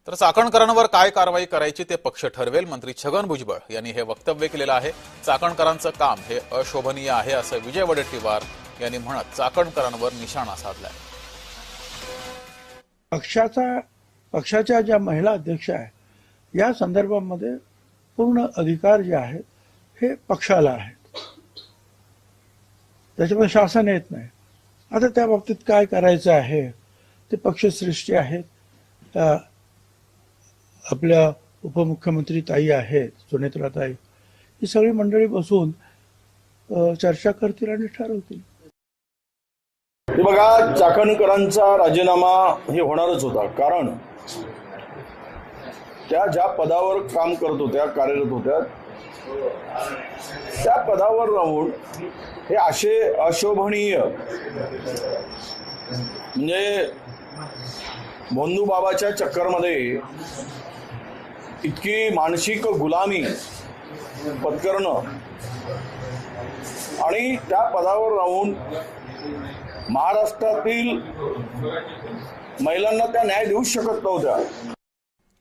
तर चाकणकरांवर काय कारवाई करायची ते पक्ष ठरवेल. मंत्री छगन भुजबळ यांनी हे वक्तव्य केलेलं आहे. चाकणकरांचं काम हे अशोभनीय आहे असं विजय वडेट्टीवार यांनी म्हणत चाकणकरांवर निशाणा साधलाय. पक्षाच्या ज्या महिला अध्यक्ष आहेत या संदर्भामध्ये पूर्ण अधिकार जे आहेत हे पक्षाला आहेत, त्याच्यामध्ये शासन येत नाही. आता त्या बाबतीत काय करायचं आहे ते पक्षश्रेष्ठी आहेत, आपल्या उपमुख्यमंत्री ताई आहेत, सुनेत्रा ताई, ही सगळी मंडळी बसून चर्चा करतील आणि ठरवतील. हे बघा, चाकणकरांचा राजीनामा हे होणारच होता, कारण त्या ज्या पदावर काम करत होत्या, कार्यरत होत्या, त्या पदावर राहून हे असे अशोभनीय म्हणजे भोंदू बाबाच्या चक्करमध्ये इतकी मानसिक गुलामी पत्करणं आणि त्या पदावर राहून महाराष्ट्रातील महिलांना त्या न्याय देऊ शकत नव्हत्या.